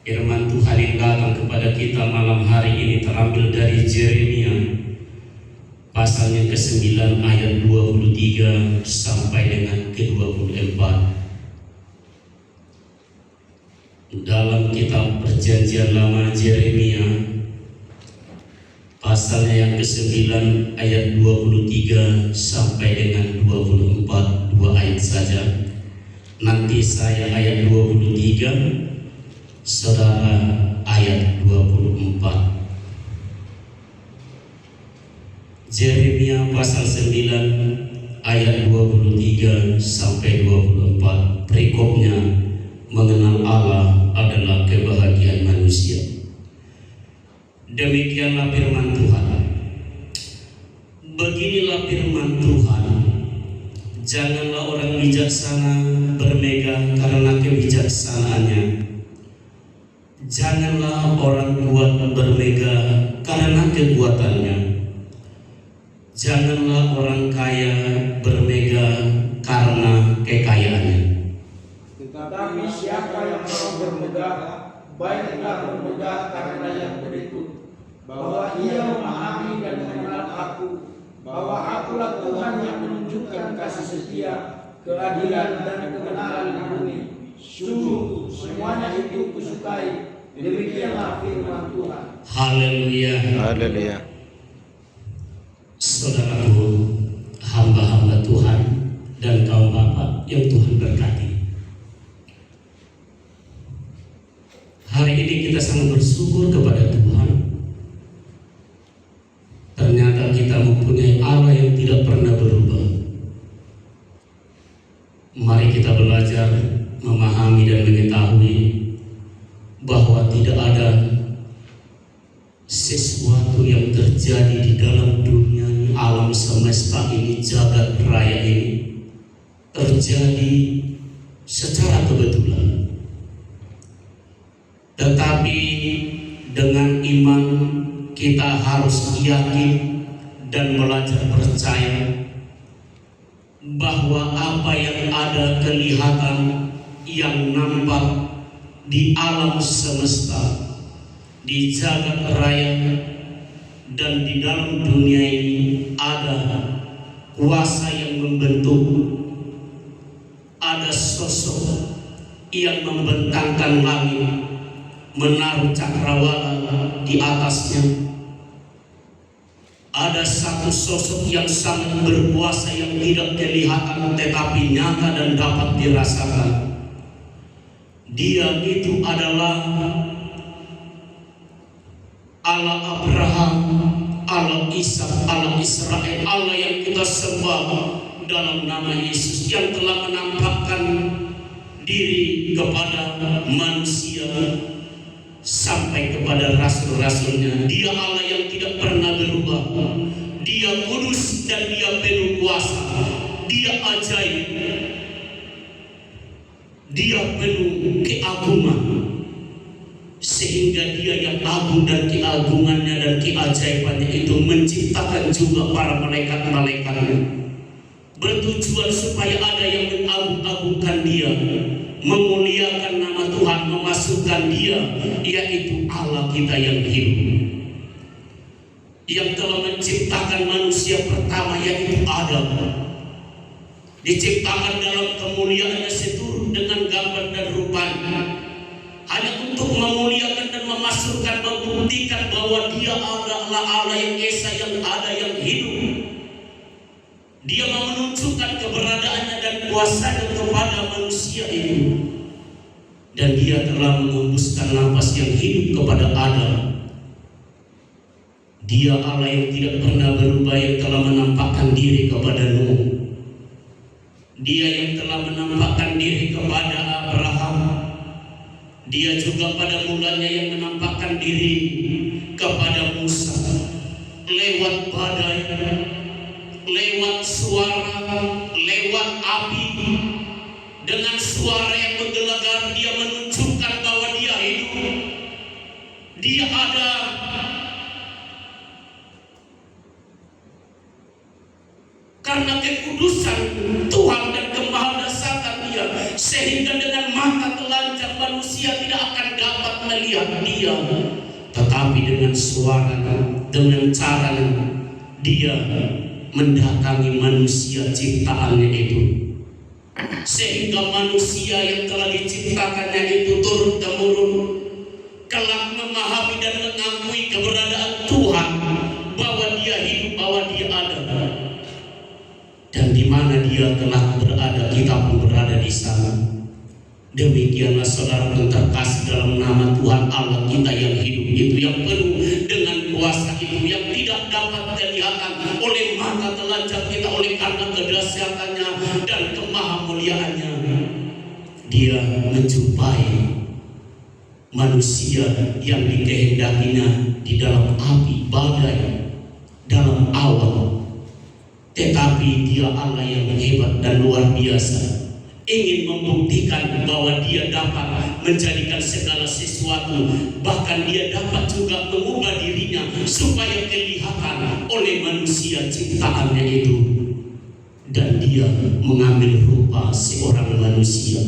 Firman Tuhan yang datang kepada kita malam hari ini terambil dari Yeremia pasal yang ke-9 ayat 23 sampai dengan ke-24. Dalam kitab Perjanjian Lama Yeremia pasalnya yang ke-9 ayat 23 sampai dengan 24, 2 ayat saja. Nanti saya ayat 23, saudara ayat 24. Yeremia pasal 9 ayat 23 sampai 24. Perikopnya, mengenal Allah adalah kebahagiaan manusia. Demikianlah firman Tuhan. Beginilah firman Tuhan. Janganlah orang bijaksana bermegah karena kebijaksanaannya. Janganlah orang kuat bermegah karena kekuatannya. Janganlah orang kaya bermegah karena kekayaannya. Tetapi siapa yang mau bermegah, baiklah bermegah karena yang berikut, bahwa ia memahami dan mengenal aku, bahwa akulah Tuhan yang menunjukkan kasih setia, keadilan dan kebenaran di bumi. Sungguh semuanya itu kusukai. Demikianlah firman Tuhan. Haleluya. Haleluya. Saudaraku, hamba-hamba Tuhan dan kaum bapak yang Tuhan berkati, hari ini kita sangat bersyukur kepada Tuhan. Ternyata kita mempunyai Allah yang tidak pernah berubah. Mari kita belajar memahami dan mengetahui bahwa tidak ada sesuatu yang terjadi di dalam dunia ini, alam semesta ini, jagat raya ini terjadi secara kebetulan. Tetapi dengan iman kita harus yakin dan belajar percaya bahwa apa yang ada kelihatan yang nampak di alam semesta, di jagat raya dan di dalam dunia ini ada kuasa yang membentuk, ada sosok yang membentangkan langit, menaruh cakrawala di atasnya. Ada satu sosok yang sangat berkuasa yang tidak kelihatan tetapi nyata dan dapat dirasakan. Dia itu adalah Allah Abraham, Allah Ishak, Allah Israel, Allah yang kita sembah dalam nama Yesus, yang telah menampakkan diri kepada manusia sampai kepada rasul-rasulnya. Dia Allah yang tidak pernah berubah. Dia kudus dan dia penuh kuasa. Dia ajaib. Dia penuh keagungan, sehingga dia yang agung dan keagungannya dan keajaibannya itu menciptakan juga para malaikat-malaikatnya, bertujuan supaya ada yang mengagung-agungkan dia, memuliakan nama Tuhan, memasukkan dia, yaitu Allah kita yang hidup, yang telah menciptakan manusia pertama, yaitu Adam. Diciptakan dalam kemuliaannya seturut dengan gambar dan rupanya, hanya untuk memuliakan dan memasukkan, membuktikan bahwa dia adalah Allah yang esa, yang ada, yang hidup. Dia mau menunjukkan keberadaannya dan kuasanya kepada manusia itu. Dan dia telah mengembuskan nafas yang hidup kepada Adam. Dia Allah yang tidak pernah berubah, yang telah menampakkan diri kepada Nuh. Dia yang telah menampakkan diri kepada Abraham. Dia juga pada mulanya yang menampakkan diri kepada Musa lewat badai, lewat suara, lewat api. Dengan suara yang menggelegar, dia menunjukkan bahwa dia hidup. Dia ada. Karena kekudusan Tuhan dan kemahadasatan dia, sehingga dengan mata telanjang manusia tidak akan dapat melihat dia, tetapi dengan suara, dengan cara dia mendatangi manusia ciptaannya itu, sehingga manusia yang telah diciptakannya itu turun temurun kelak memahami dan mengakui keberadaan Tuhan, bahwa dia hidup, bahwa dia ada, dan di mana dia telah berada kita pun berada di sana. Demikianlah saudara yang terkasih, dalam nama Tuhan Allah kita yang hidup itu, yang penuh dengan kuasa itu, yang tidak dapat kelihatan oleh mata telanjang kita oleh karena kedahsyatannya dan kemahamuliaannya. Dia menjumpai manusia yang dikehendakinya di dalam api badai, dalam awan, tetapi dia Allah yang hebat dan luar biasa, ingin membuktikan bahwa dia dapat menjadikan segala sesuatu, bahkan dia dapat juga mengubah dirinya supaya kelihatan oleh manusia ciptaannya itu. Dan dia mengambil rupa seorang manusia,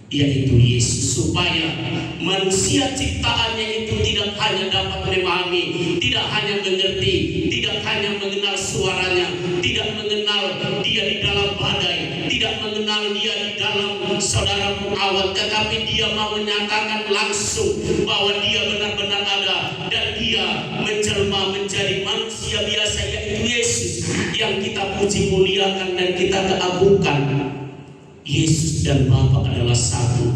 yaitu Yesus, supaya manusia ciptaannya itu tidak hanya dapat memahami, tidak hanya mengerti, tidak hanya mengenal suaranya, tidak mengenal dia di dalam badai, tidak mengenal dia di dalam saudaraku awan, tetapi dia mau menyatakan langsung bahwa dia benar-benar ada, dan dia menjelma menjadi manusia biasa, yaitu Yesus yang kita puji muliakan dan kita keagungkan. Yesus dan Bapa adalah satu.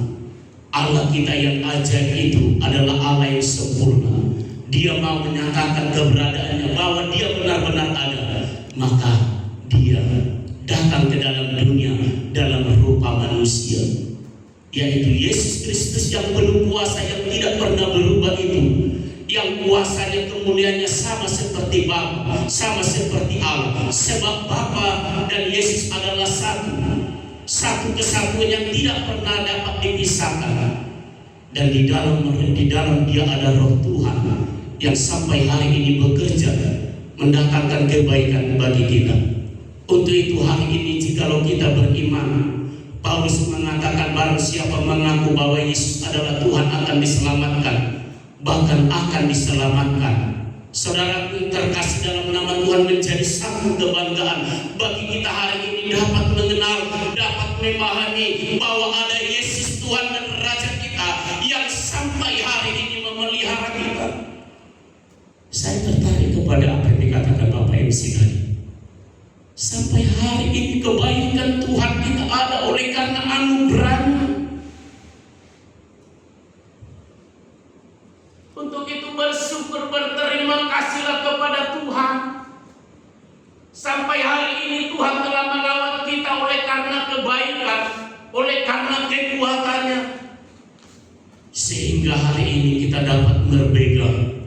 Allah kita yang ajaib itu adalah Allah yang sempurna. Dia mau menyatakan keberadaannya bahwa dia benar-benar ada, maka dia datang ke dalam dunia dalam rupa manusia, yaitu Yesus Kristus yang penuh kuasa, yang tidak pernah berubah itu, yang kuasanya kemuliaannya sama seperti Bapa, sama seperti Allah, sebab Bapa dan Yesus adalah satu kesatuan yang tidak pernah dapat dipisahkan. Dan di dalam dia ada Roh Tuhan yang sampai hari ini bekerja mendatangkan kebaikan bagi kita. Untuk itu hari ini jikalau kita beriman, Paulus mengatakan barang siapa mengaku bahwa Yesus adalah Tuhan akan diselamatkan, bahkan akan diselamatkan. Saudara terkasih, dalam nama Tuhan menjadi satu kebanggaan bagi kita hari ini dapat mengenal, dapat memahami bahwa ada Yesus Tuhan dan Raja kita yang sampai hari ini memelihara kita. Saya tertarik kepada apa yang dikatakan Bapak MC tadi. Sampai hari ini kebaikan Tuhan kita ada oleh karena anugerahnya. Untuk itu bersyukur, berterima kasihlah kepada Tuhan. Sampai hari ini Tuhan telah merawat kita oleh karena kebaikan, oleh karena kekuatannya, sehingga hari ini kita dapat berbeda.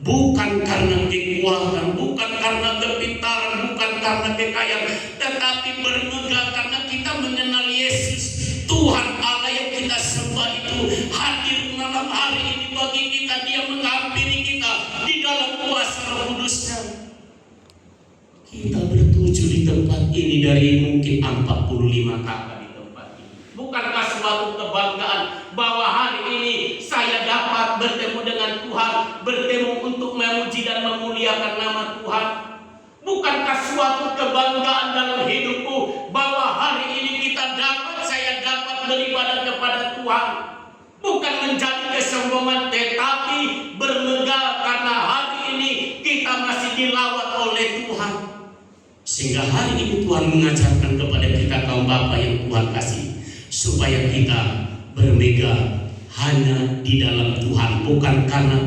Bukan karena kekuatan, bukan karena kepintaran, bukan karena kekayaan, tetapi bermegah karena kita mengenal Yesus, Tuhan Allah yang kita sembah itu hadir malam hari ini bagi kita. Dia menghampiri kita di dalam kuasa Roh Kudus-Nya. Kita bertuju di tempat ini dari mungkin 45 kakak di tempat ini. Bukankah suatu kebanggaan bahwa hari ini saya dapat bertemu dengan Tuhan, bertemu untuk memuji dan memuliakan nama Tuhan? Bukankah suatu kebanggaan dalam hidupku bahwa hari ini saya dapat beribadah kepada Tuhan? Bukan menjadi kesombongan, tetapi bermegah karena hari ini kita masih dilawat oleh Tuhan. Sehingga hari ini Tuhan mengajarkan kepada kita kaum Bapa yang Tuhan kasih, supaya kita bermegah hanya di dalam Tuhan, bukan karena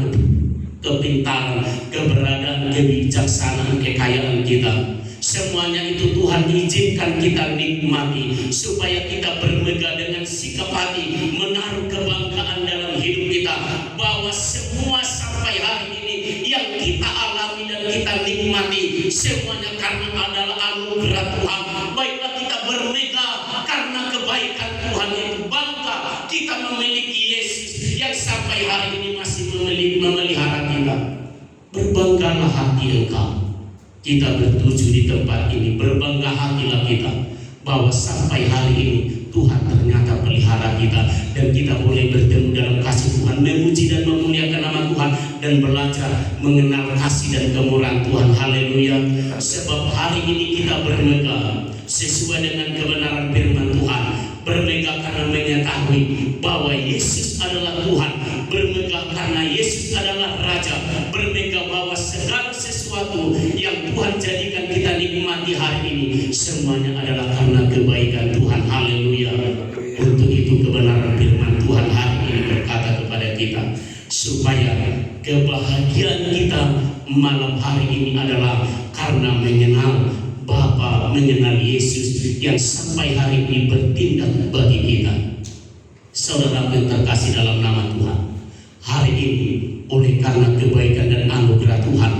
kepintaran, keberadaan, kebijaksanaan, kekayaan kita. Semuanya itu Tuhan izinkan kita nikmati, supaya kita bermegah dengan sikap hati, menaruh kebanggaan dalam hidup kita, bahwa semua sampai hari ini yang kita alami dan kita nikmati, semuanya karena adalah anugerah Tuhan. Baiklah kita bermegah karena kebaikan Tuhan itu, bangga kita memiliki Yesus yang sampai hari ini masih memelihara kita. Berbanggalah hati engkau. Kita bertuju di tempat ini, berbangga hatilah kita bahwa sampai hari ini Tuhan ternyata pelihara memelihara kita, dan kita boleh bertemu dalam kasih Tuhan, memuji dan memuliakan nama Tuhan, dan belajar mengenal kasih dan kemurahan Tuhan. Haleluya. Sebab hari ini kita bermegah sesuai dengan kebenaran firman Tuhan, bermegah karena mengetahui bahwa Yesus adalah Tuhan, bermegah karena Yesus adalah Raja, bermegah bahwa segala sesuatu yang Tuhan jadikan kita nikmati hari ini semuanya adalah karena kebaikan Tuhan. Haleluya. Untuk itu kebenaran firman Tuhan hari ini berkata kepada kita, supaya kebahagiaan kita malam hari ini adalah karena mengenal Bapa, mengenal Yesus yang sampai hari ini bertindak bagi kita. Saudara yang terkasih dalam nama Tuhan, hari ini oleh karena kebaikan dan anugerah Tuhan,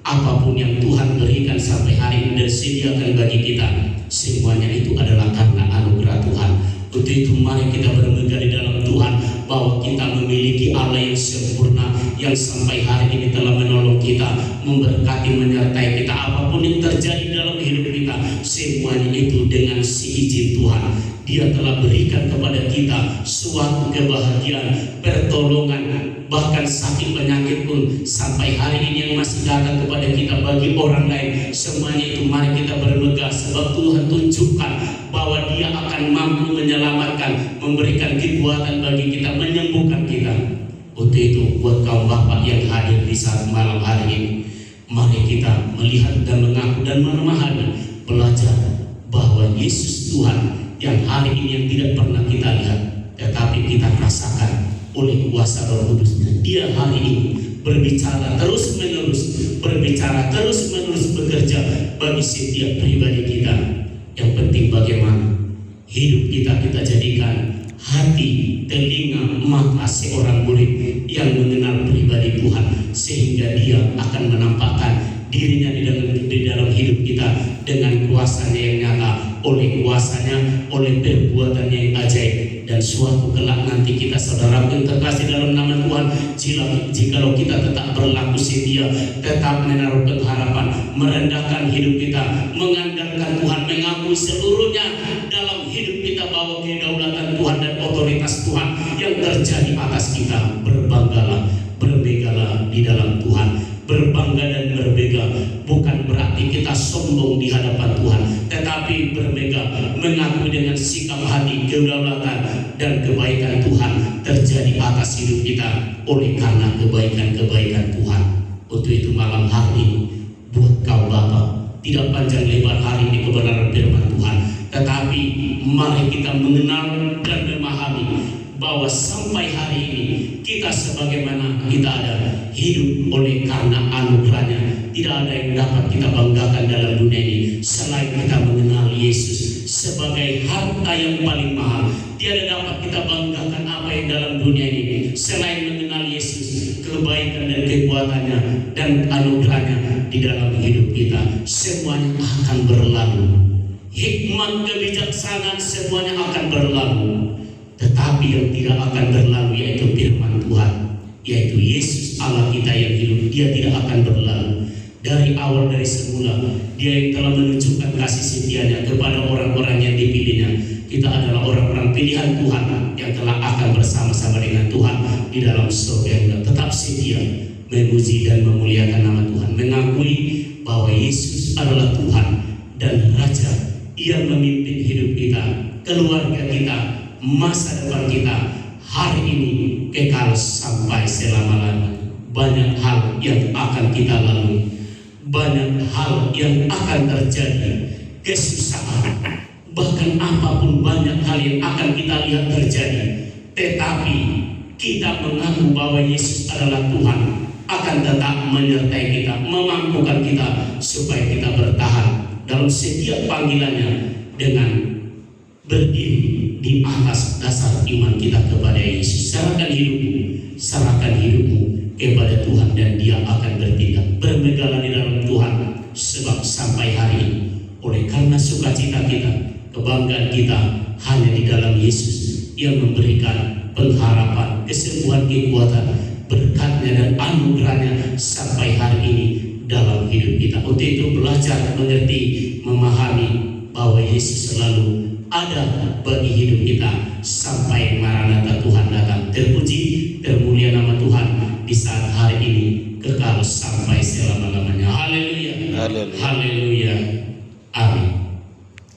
apapun yang Tuhan berikan sampai hari ini dan sediakan bagi kita, semuanya itu adalah karena anugerah Tuhan. Untuk itu mari kita bermegah di dalam Tuhan bahwa kita memiliki Allah yang sempurna, yang sampai hari ini telah menolong kita, memberkati, menyertai kita. Apapun yang terjadi dalam hidup kita, semuanya itu dengan seizin Tuhan. Dia telah berikan kepada kita suatu kebahagiaan, pertolongan, bahkan sakit penyakit pun sampai hari ini yang masih datang kepada kita bagi orang lain. Semuanya itu mari kita bermegah, sebab Tuhan tunjukkan bahwa Dia akan mampu menyelamatkan, memberikan kekuatan bagi kita, menyembuhkan kita. Untuk itu buat kaum bapak yang hadir di saat malam hari ini, mari kita melihat dan mengaku dan memahami, belajar bahwa Yesus Tuhan yang hari ini yang tidak pernah kita lihat, tetapi kita rasakan oleh kuasa Roh Kudus-Nya. Dia hari ini berbicara terus menerus, berbicara terus menerus, bekerja bagi setiap pribadi kita. Yang penting bagaimana hidup kita jadikan hati, telinga, mata seorang murid yang mengenal pribadi Tuhan, sehingga dia akan menampakkan dirinya di dalam hidup kita dengan kuasanya yang nyata, oleh kuasanya, oleh perbuatannya yang ajaib. Dan suatu kelak nanti kita, saudara yang terkasih dalam nama Tuhan, jikalau kita tetap berlaku setia, tetap menaruh pengharapan, merendahkan hidup kita, mengandalkan Tuhan, mengakui seluruhnya dalam hidup kita bahwa kedaulatan Tuhan dan otoritas Tuhan yang terjadi atas kita, berbanggalah, bermegalah di dalam Tuhan. Berbangga dan berbega bukan berarti kita sombong di hadapan Tuhan, tetapi berbega mengakui dengan sikap hati kedaulatan dan kebaikan Tuhan terjadi atas hidup kita oleh karena kebaikan-kebaikan Tuhan. Untuk itu malam hari ini buat kaum Bapa, tidak panjang lebar hari ini kebenaran firman Tuhan, tetapi mari kita mengenal dan memahami bahwa sampai hari ini kita sebagaimana kita ada, hidup oleh karena anugerahnya. Tidak ada yang dapat kita banggakan dalam dunia ini selain kita mengenal Yesus sebagai harta yang paling mahal. Tiada dapat kita banggakan apa yang dalam dunia ini selain mengenal Yesus, kebaikan dan kekuatannya dan anugerahnya di dalam hidup kita. Semuanya akan berlalu, hikmat, kebijaksanaan semuanya akan berlalu. Tetapi yang tidak akan berlalu yaitu firman Tuhan, yaitu Yesus Allah kita yang hidup. Dia tidak akan berlalu. Dari awal, dari semula, Dia yang telah menunjukkan kasih setianya kepada orang-orang yang dipilihnya. Kita adalah orang-orang pilihan Tuhan yang telah akan bersama-sama dengan Tuhan di dalam surga. Tetap setia memuji dan memuliakan nama Tuhan, mengakui bahwa Yesus adalah Tuhan dan Raja yang memimpin hidup kita, keluarga kita, masa depan kita, hari ini kekal sampai selama-lamanya. Banyak hal yang akan kita lalui, banyak hal yang akan terjadi, kesusahan, bahkan apapun banyak hal yang akan kita lihat terjadi. Tetapi kita mengaku bahwa Yesus adalah Tuhan, akan tetap menyertai kita, memampukan kita supaya kita bertahan dalam setiap panggilannya dengan berdiri di atas dasar iman kita kepada Yesus. Serahkan hidupmu kepada Tuhan dan Dia akan bertindak. Bermegahlah di dalam Tuhan, sebab sampai hari ini oleh karena sukacita kita, kebanggaan kita hanya di dalam Yesus yang memberikan pengharapan, kesembuhan, kekuatan, berkatnya dan anugerahnya sampai hari ini dalam hidup kita. Untuk itu belajar mengerti, memahami bahwa Yesus selalu ada bagi hidup kita sampai Maranatha Tuhan datang. Terpuji, termulia nama Tuhan di saat hari ini kekal sampai selama-lamanya. Haleluya. Haleluya. Haleluya. Amin.